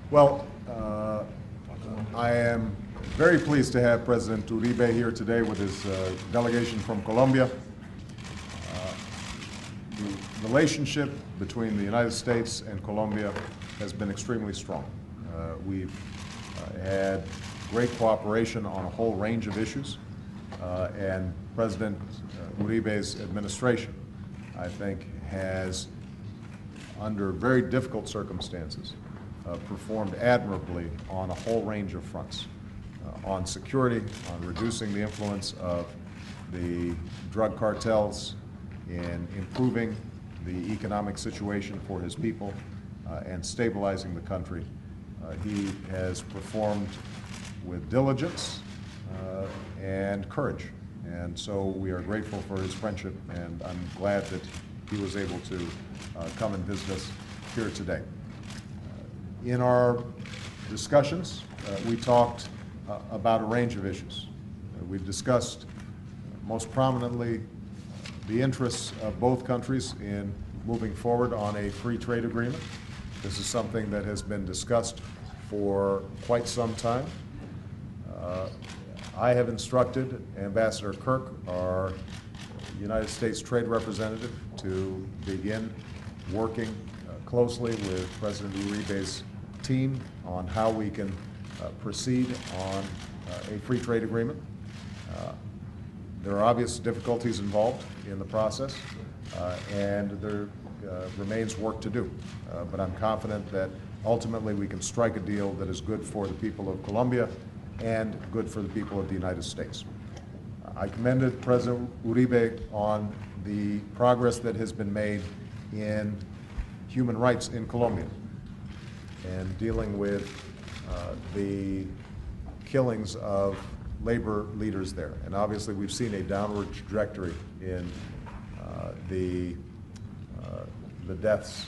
Well, I am very pleased to have President Uribe here today with his delegation from Colombia. The relationship between the United States and Colombia has been extremely strong. We've had great cooperation on a whole range of issues, and President Uribe's administration, I think, has, under very difficult circumstances, performed admirably on a whole range of fronts, on security, on reducing the influence of the drug cartels, in improving the economic situation for his people, and stabilizing the country. He has performed with diligence and courage, and so we are grateful for his friendship, and I'm glad that he was able to come and visit us here today. In our discussions, we talked about a range of issues. We've discussed most prominently the interests of both countries in moving forward on a free trade agreement. This is something that has been discussed for quite some time. I have instructed Ambassador Kirk, our United States trade representative, to begin working closely with President Uribe's team on how we can proceed on a free trade agreement. There are obvious difficulties involved in the process, and there remains work to do. But I'm confident that ultimately we can strike a deal that is good for the people of Colombia and good for the people of the United States. I commended President Uribe on the progress that has been made in human rights in Colombia and dealing with the killings of labor leaders there. And obviously we've seen a downward trajectory in the deaths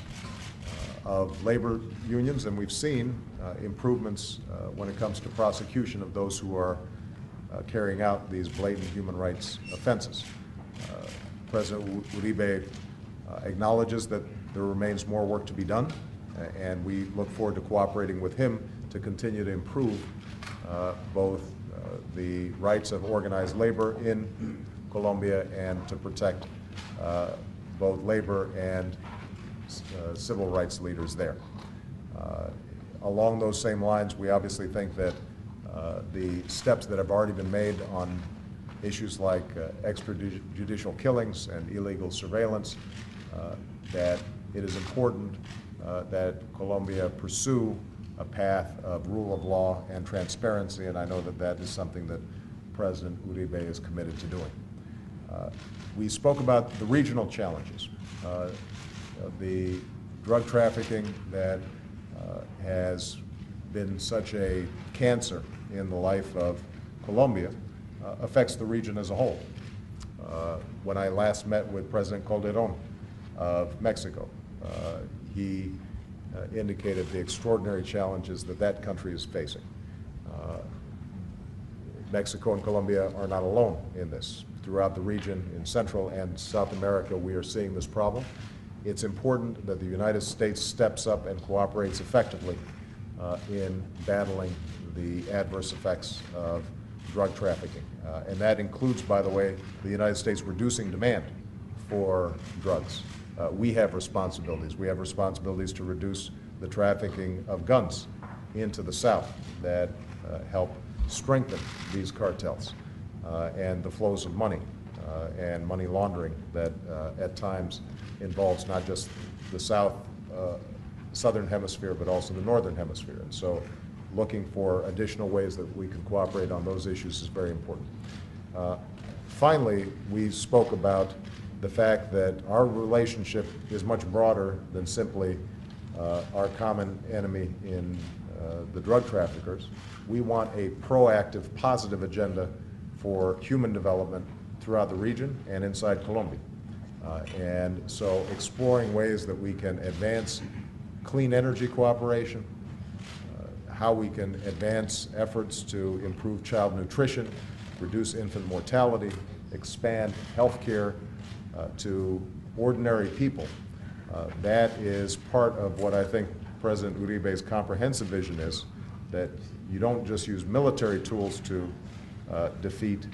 of labor unions, and we've seen improvements when it comes to prosecution of those who are carrying out these blatant human rights offenses. President Uribe acknowledges that there remains more work to be done, and we look forward to cooperating with him to continue to improve both the rights of organized labor in Colombia and to protect both labor and civil rights leaders there. Along those same lines, we obviously think that the steps that have already been made on issues like extrajudicial killings and illegal surveillance, that it is important that Colombia pursue a path of rule of law and transparency, and I know that that is something that President Uribe is committed to doing. We spoke about the regional challenges. The drug trafficking that has been such a cancer in the life of Colombia affects the region as a whole. When I last met with President Calderon of Mexico, he indicated the extraordinary challenges that that country is facing. Mexico and Colombia are not alone in this. Throughout the region, in Central and South America, we are seeing this problem. It's important that the United States steps up and cooperates effectively in battling the adverse effects of drug trafficking. And that includes, by the way, the United States reducing demand for drugs. We have responsibilities. We have responsibilities to reduce the trafficking of guns into the South that help strengthen these cartels and the flows of money and money laundering that at times involves not just the southern hemisphere, but also the northern hemisphere. And so looking for additional ways that we can cooperate on those issues is very important. Finally, we spoke about the fact that our relationship is much broader than simply our common enemy in the drug traffickers. We want a proactive, positive agenda for human development throughout the region and inside Colombia. And so exploring ways that we can advance clean energy cooperation, how we can advance efforts to improve child nutrition, reduce infant mortality, expand health care to ordinary people. That is part of what I think President Uribe's comprehensive vision is that you don't just use military tools to defeat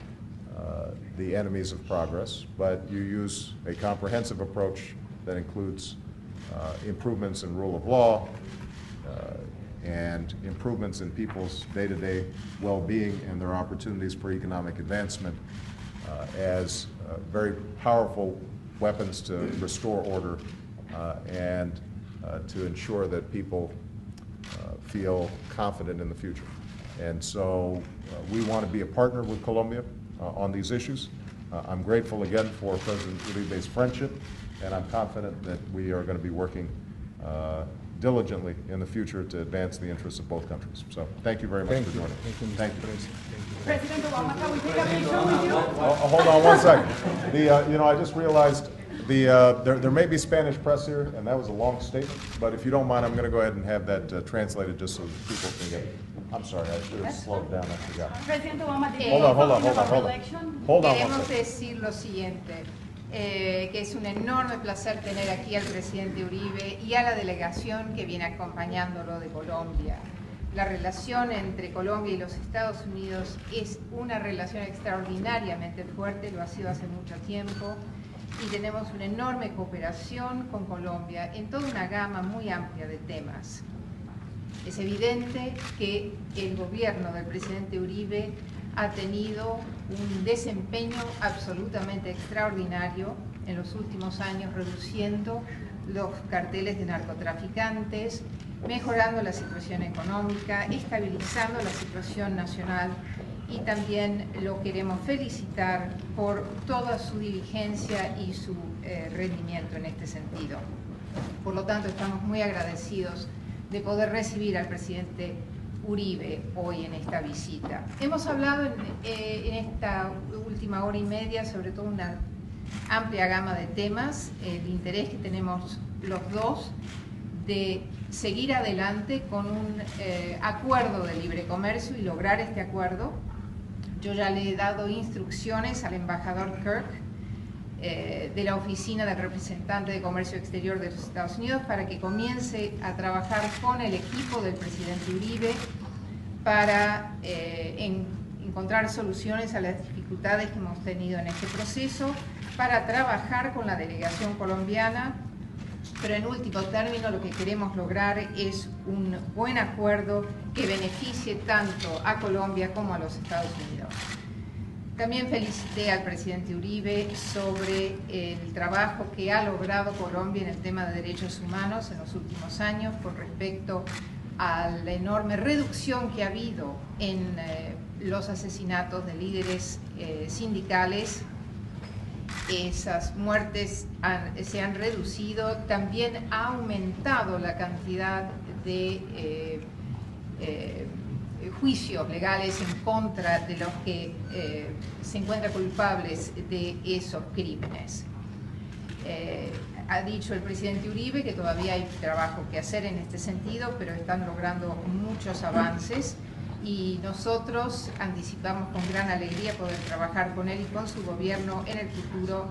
the enemies of progress, but you use a comprehensive approach that includes improvements in rule of law and improvements in people's day-to-day well-being and their opportunities for economic advancement as very powerful weapons to restore order and to ensure that people feel confident in the future. And so we want to be a partner with Colombia on these issues. I'm grateful again for President Uribe's friendship, and I'm confident that we are going to be working diligently in the future to advance the interests of both countries. So thank you very much for joining. Thank you. President Obama, can we take a picture with you? Hold on one second. You know, I just realized there may be Spanish press here, and that was a long statement, but if you don't mind, I'm going to go ahead and have that translated just so that people can get it. I'm sorry, I should have slowed down, I forgot. President Obama, Hold on one Queremos second. decir lo siguiente, que es un enorme placer tener aquí al presidente Uribe y a la delegación que viene acompañándolo de Colombia. La relación entre Colombia y los Estados Unidos es una relación extraordinariamente fuerte, lo ha sido hace mucho tiempo, y tenemos una enorme cooperación con Colombia en toda una gama muy amplia de temas. Es evidente que el gobierno del presidente Uribe ha tenido un desempeño absolutamente extraordinario en los últimos años, reduciendo los carteles de narcotraficantes, mejorando la situación económica, estabilizando la situación nacional, y también lo queremos felicitar por toda su diligencia y su rendimiento en este sentido. Por lo tanto, estamos muy agradecidos de poder recibir al presidente Uribe hoy en esta visita. Hemos hablado en esta última hora y media sobre todo una amplia gama de temas, el interés que tenemos los dos de seguir adelante con un acuerdo de libre comercio y lograr este acuerdo. Yo ya le he dado instrucciones al embajador Kirk de la Oficina del Representante de Comercio Exterior de los Estados Unidos para que comience a trabajar con el equipo del presidente Uribe para encontrar soluciones a las dificultades que hemos tenido en este proceso, para trabajar con la delegación colombiana, pero en último término lo que queremos lograr es un buen acuerdo que beneficie tanto a Colombia como a los Estados Unidos. También felicité al presidente Uribe sobre el trabajo que ha logrado Colombia en el tema de derechos humanos en los últimos años con respecto a la enorme reducción que ha habido en los asesinatos de líderes sindicales. Esas muertes se han reducido, también ha aumentado la cantidad de juicios legales en contra de los que se encuentran culpables de esos crímenes. Ha dicho el presidente Uribe que todavía hay trabajo que hacer en este sentido, pero están logrando muchos avances y nosotros anticipamos con gran alegría poder trabajar con él y con su gobierno en el futuro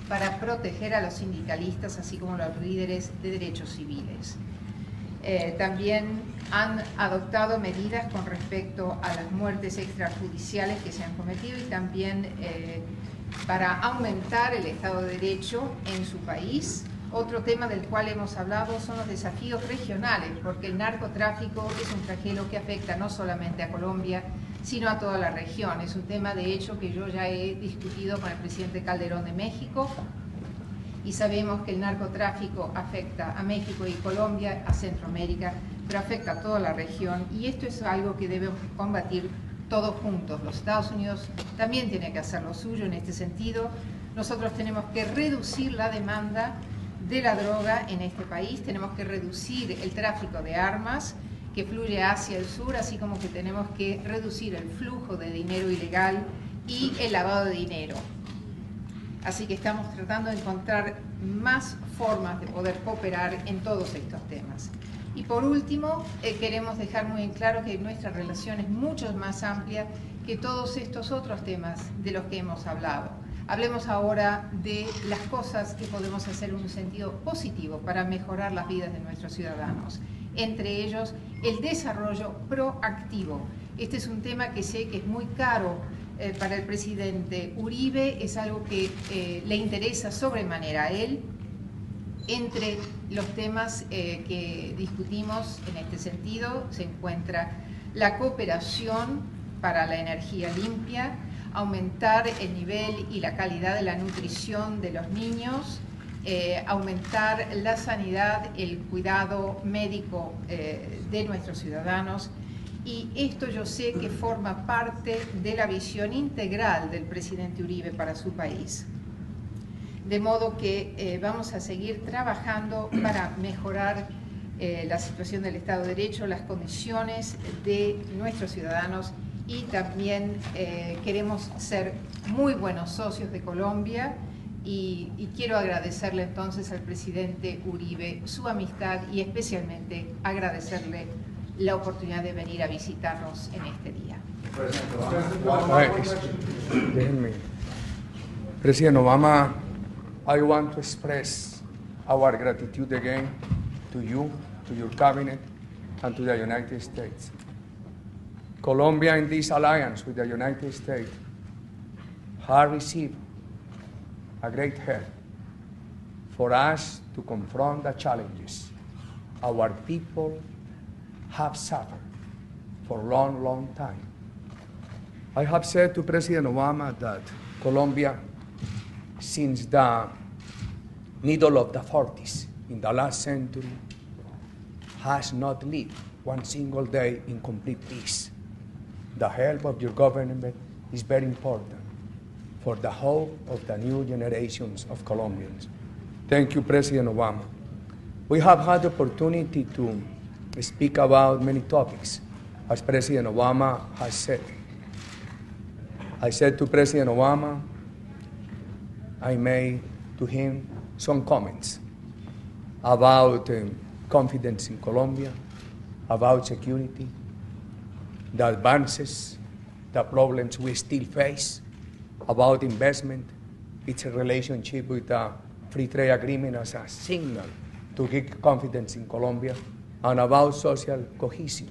para proteger a los sindicalistas así como a los líderes de derechos civiles. También han adoptado medidas con respecto a las muertes extrajudiciales que se han cometido y también para aumentar el Estado de Derecho en su país. Otro tema del cual hemos hablado son los desafíos regionales, porque el narcotráfico es un flagelo que afecta no solamente a Colombia, sino a toda la región. Es un tema, de hecho, que yo ya he discutido con el presidente Calderón de México, y sabemos que el narcotráfico afecta a México y Colombia, a Centroamérica, pero afecta a toda la región, y esto es algo que debemos combatir todos juntos. Los Estados Unidos también tienen que hacer lo suyo en este sentido. Nosotros tenemos que reducir la demanda de la droga en este país, tenemos que reducir el tráfico de armas que fluye hacia el sur, así como que tenemos que reducir el flujo de dinero ilegal y el lavado de dinero. Así que estamos tratando de encontrar más formas de poder cooperar en todos estos temas. Y por último, queremos dejar muy en claro que nuestra relación es mucho más amplia que todos estos otros temas de los que hemos hablado. Hablemos ahora de las cosas que podemos hacer en un sentido positivo para mejorar las vidas de nuestros ciudadanos. entre ellos el desarrollo proactivo. Este es un tema que sé que es muy caro para el presidente Uribe, es algo que le interesa sobremanera a él. Entre los temas que discutimos en este sentido se encuentra la cooperación para la energía limpia, aumentar el nivel y la calidad de la nutrición de los niños, aumentar la sanidad, el cuidado médico de nuestros ciudadanos. Y esto yo sé que forma parte de la visión integral del presidente Uribe para su país. De modo que vamos a seguir trabajando para mejorar la situación del Estado de Derecho, las condiciones de nuestros ciudadanos, y también queremos ser muy buenos socios de Colombia, y quiero agradecerle entonces al presidente Uribe su amistad y especialmente agradecerle la oportunidad de venir a visitarnos en este día. Déjenme. President Obama, I want to express our gratitude again to you, to your cabinet, and to the United States. Colombia, in this alliance with the United States, has received a great help for us to confront the challenges our people have suffered for a long, long time. I have said to President Obama that Colombia, since the middle of the 40s in the last century, has not lived one single day in complete peace. The help of your government is very important for the hope of the new generations of Colombians. Thank you, President Obama. We have had the opportunity to speak about many topics, as President Obama has said. I said to President Obama, I made to him some comments about confidence in Colombia, about security, the advances, the problems we still face, about investment, its relationship with the free trade agreement as a signal to give confidence in Colombia, and about social cohesion,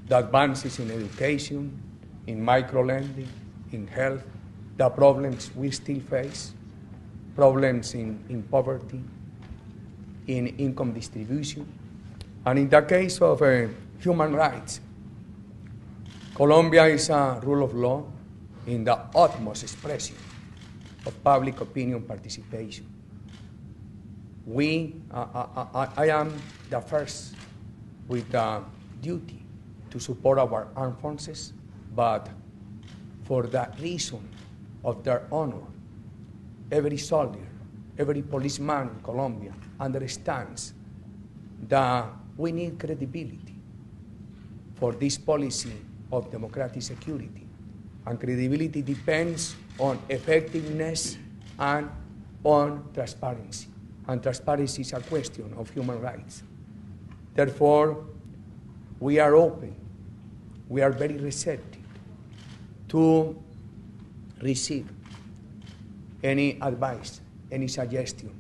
the advances in education, in microlending, in health, the problems we still face, problems in poverty, in income distribution, and in the case of human rights. Colombia is a rule of law in the utmost expression of public opinion participation. I am the first with the duty to support our armed forces, but for the reason of their honor, every soldier, every policeman in Colombia understands that we need credibility for this policy of democratic security. And credibility depends on effectiveness and on transparency. And transparency is a question of human rights. Therefore, we are open, we are very receptive to receive any advice, any suggestion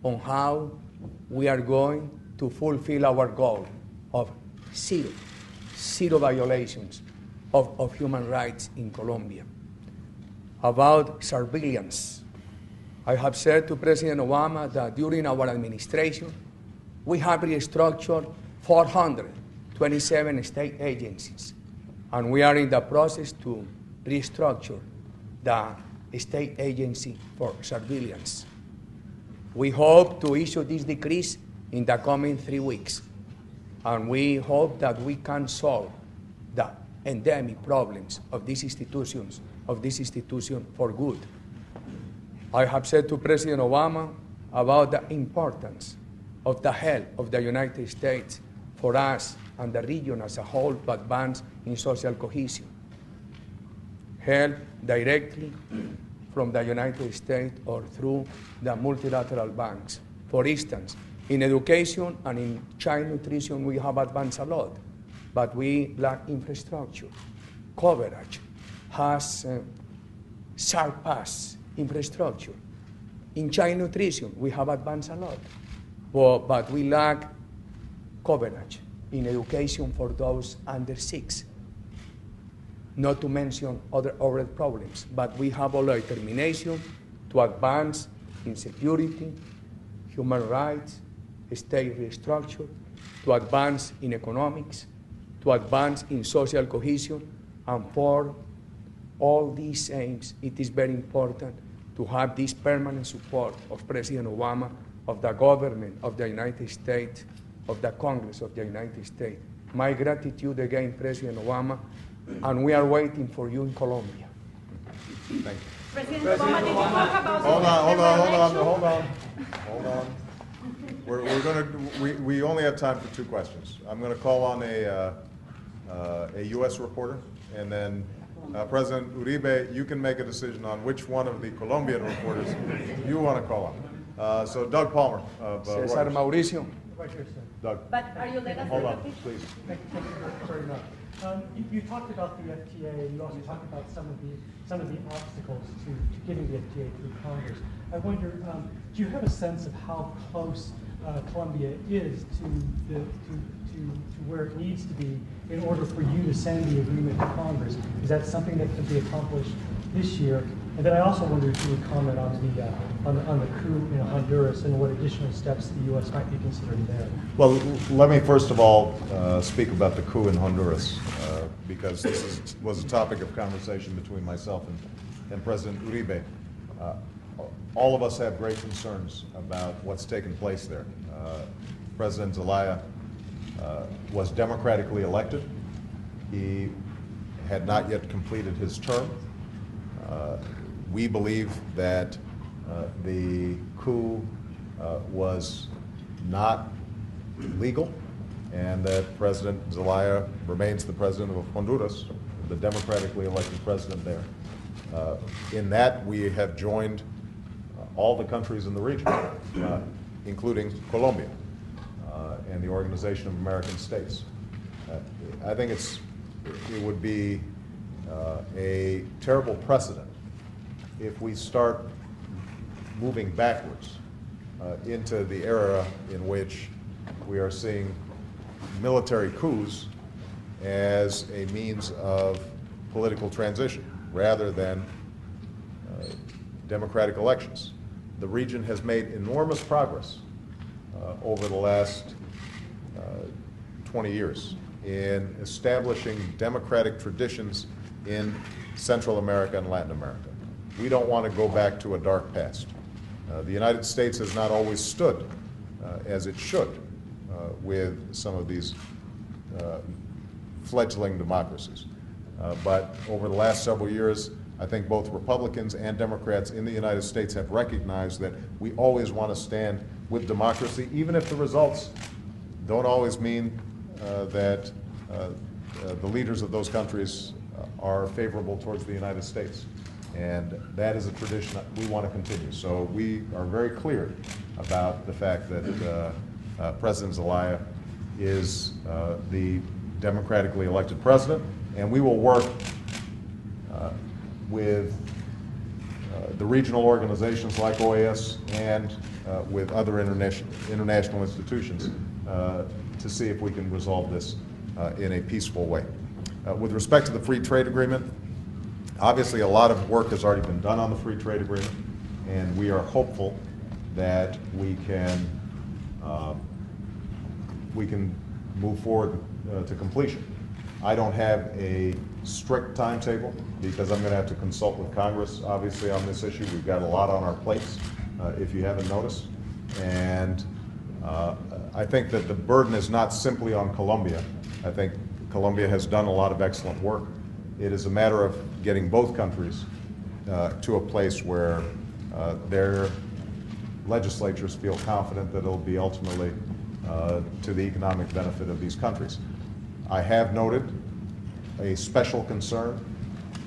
on how we are going to fulfill our goal of zero violations of human rights in Colombia. About surveillance, I have said to President Obama that during our administration, we have restructured 427 state agencies, and we are in the process to restructure the state agency for surveillance. We hope to issue this decree in the coming 3 weeks, and we hope that we can solve the endemic problems of these institutions, for good. I have said to President Obama about the importance of the help of the United States for us and the region as a whole to advance in social cohesion. Help directly from the United States or through the multilateral banks. For instance, in education and in child nutrition, we have advanced a lot, but we lack infrastructure. Coverage has surpassed infrastructure. In child nutrition, we have advanced a lot, but we lack coverage. in education for those under 6. Not to mention other overhead problems, but we have all the determination to advance in security, human rights, state restructure, to advance in economics, to advance in social cohesion, and for all these aims, it is very important to have this permanent support of President Obama, of the government of the United States, of the Congress of the United States. My gratitude again, President Obama, and we are waiting for you in Colombia. Thank you. President Obama, did you talk about Hold on. We only have time for 2 questions. I'm going to call on a U.S. reporter, and then President Uribe, you can make a decision on which one of the Colombian reporters you want to call on. So Doug Palmer of Cesar Reuters. Mauricio. Right here, sir. Doug, But are you let us hold take a on, picture? please. Thank you very much. You talked about the FTA. You also talked about some of the obstacles to getting the FTA through Congress. I wonder, do you have a sense of how close Colombia is to where it needs to be in order for you to send the agreement to Congress? Is that something that could be accomplished this year? And then I also wonder if you would comment on the coup in Honduras and what additional steps the U.S. might be considering there. Well, let me first of all speak about the coup in Honduras, because this was a topic of conversation between myself and President Uribe. All of us have great concerns about what's taken place there. President Zelaya was democratically elected. He had not yet completed his term. We believe that the coup was not legal, and that President Zelaya remains the president of Honduras, the democratically elected president there. In that, we have joined all the countries in the region, including Colombia and the Organization of American States. I think it would be a terrible precedent if we start moving backwards into the era in which we are seeing military coups as a means of political transition rather than democratic elections. The region has made enormous progress over the last 20 years in establishing democratic traditions in Central America and Latin America. We don't want to go back to a dark past. The United States has not always stood as it should with some of these fledgling democracies. But over the last several years, I think both Republicans and Democrats in the United States have recognized that we always want to stand with democracy, even if the results don't always mean that the leaders of those countries are favorable towards the United States. And that is a tradition that we want to continue. So we are very clear about the fact that President Zelaya is the democratically elected president, and we will work with the regional organizations like OAS and with other international institutions to see if we can resolve this in a peaceful way. With respect to the free trade agreement, obviously a lot of work has already been done on the free trade agreement, and we are hopeful that we can move forward to completion. I don't have a strict timetable because I'm going to have to consult with Congress, obviously, on this issue. We've got a lot on our plates, if you haven't noticed. And I think that the burden is not simply on Colombia. I think Colombia has done a lot of excellent work. It is a matter of getting both countries to a place where their legislatures feel confident that it'll be ultimately to the economic benefit of these countries. I have noted a special concern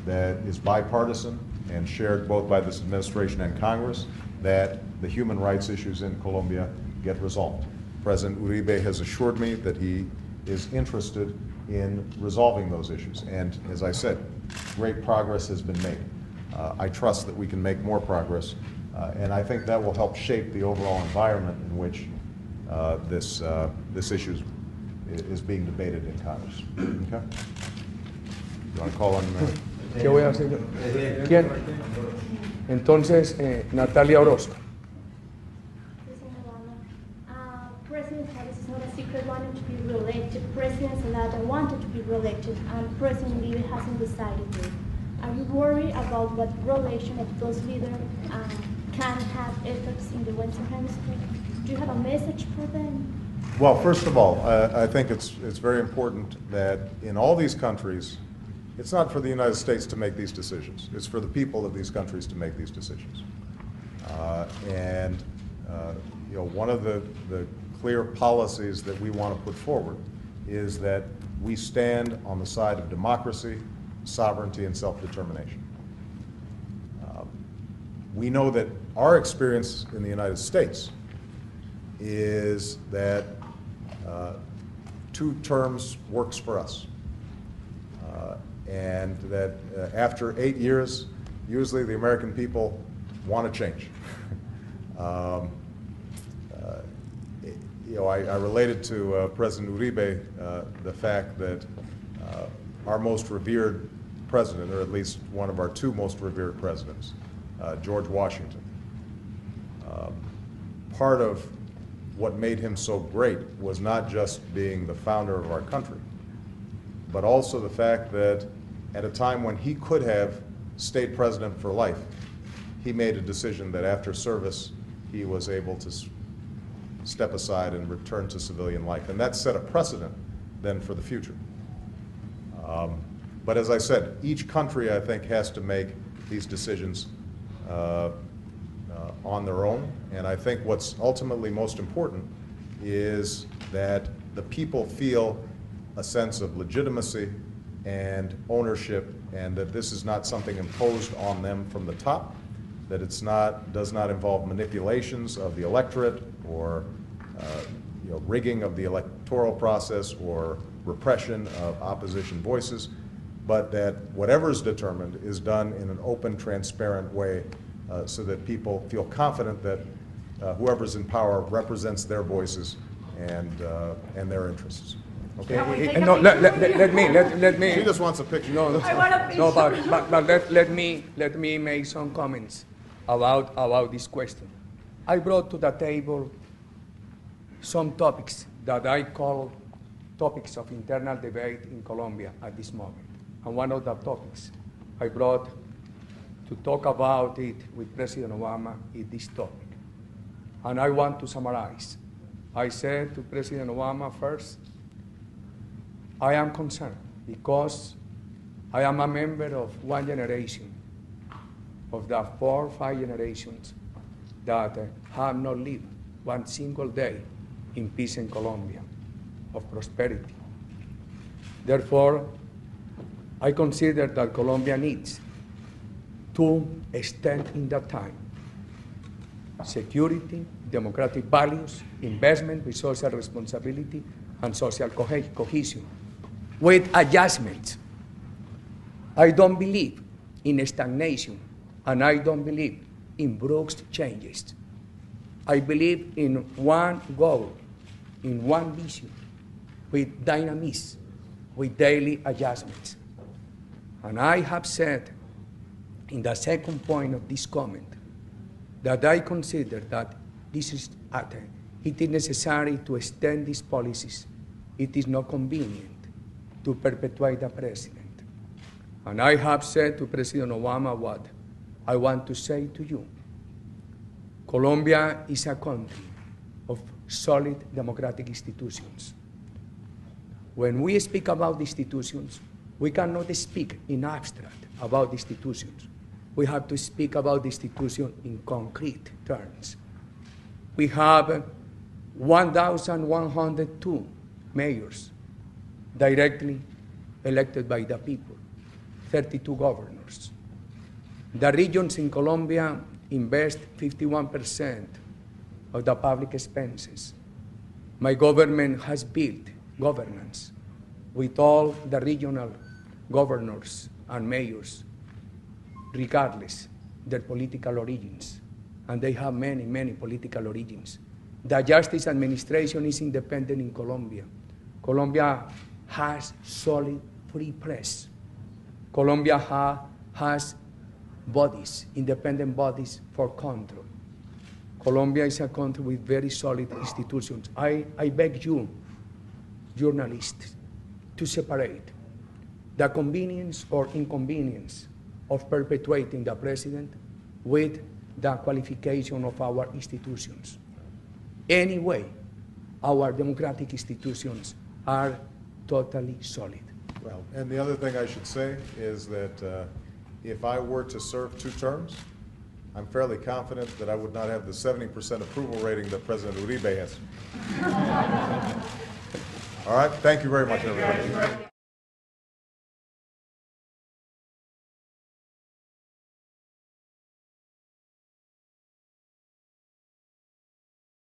that is bipartisan and shared both by this administration and Congress, that the human rights issues in Colombia get resolved. President Uribe has assured me that he is interested in resolving those issues. And as I said, great progress has been made. I trust that we can make more progress, and I think that will help shape the overall environment in which this issue is being debated in Congress. Okay? You want to call on... ¿Qué voy a hacer yo? ¿Quién? Entonces, Natalia Orozco. President Obama, President Harris is not a secret, wanted to be reelected. President Zelaya wanted to be reelected, and President Uribe hasn't decided yet. Are you worried about what relation of those leaders can have effects in the Western Hemisphere? Do you have a message for them? Well, first of all, I think it's very important that in all these countries, it's not for the United States to make these decisions. It's for the people of these countries to make these decisions. One of the clear policies that we want to put forward is that we stand on the side of democracy, sovereignty, and self-determination. We know that our experience in the United States is that 2 terms works for us. And that after 8 years, usually the American people want to change. I related to President Uribe the fact that our most revered president, or at least one of our 2 most revered presidents, George Washington, part of what made him so great was not just being the founder of our country, but also the fact that at a time when he could have stayed president for life, he made a decision that after service, he was able to step aside and return to civilian life. And that set a precedent then for the future. But as I said, each country, I think, has to make these decisions on their own. And I think what's ultimately most important is that the people feel a sense of legitimacy and ownership, and that this is not something imposed on them from the top, that does not involve manipulations of the electorate or rigging of the electoral process or repression of opposition voices, but that whatever is determined is done in an open, transparent way so that people feel confident that whoever's in power represents their voices and their interests. Okay. Can we take a No, picture? let me. She just wants a picture. No, I want a no, picture. but let me make some comments about this question. I brought to the table some topics that I call topics of internal debate in Colombia at this moment. And one of the topics I brought to talk about it with President Obama is this topic. And I want to summarize. I said to President Obama first, I am concerned because I am a member of one generation of the 4 or 5 generations that have not lived one single day in peace in Colombia, of prosperity. Therefore, I consider that Colombia needs to extend in that time security, democratic values, investment with social responsibility, and social cohesion, with adjustments. I don't believe in stagnation, and I don't believe in brusque changes. I believe in one goal, in one vision, with dynamism, with daily adjustments. And I have said in the second point of this comment that I consider that this is it is necessary to extend these policies. It is not convenient to perpetuate the president. And I have said to President Obama what I want to say to you. Colombia is a country of solid democratic institutions. When we speak about institutions, we cannot speak in abstract about institutions. We have to speak about the institution in concrete terms. We have 1,102 mayors directly elected by the people, 32 governors. The regions in Colombia invest 51% of the public expenses. My government has built governance with all the regional governors and mayors, regardless their political origins, and they have many, many political origins. The justice administration is independent in Colombia. Colombia has solid free press. Colombia has bodies, independent bodies for control. Colombia is a country with very solid institutions. I beg you, journalists, to separate the convenience or inconvenience of perpetuating the president with the qualification of our institutions. Anyway, our democratic institutions are totally solid. Well, and the other thing I should say is that if I were to serve 2 terms, I'm fairly confident that I would not have the 70% approval rating that President Uribe has. All right, thank you very much, everybody.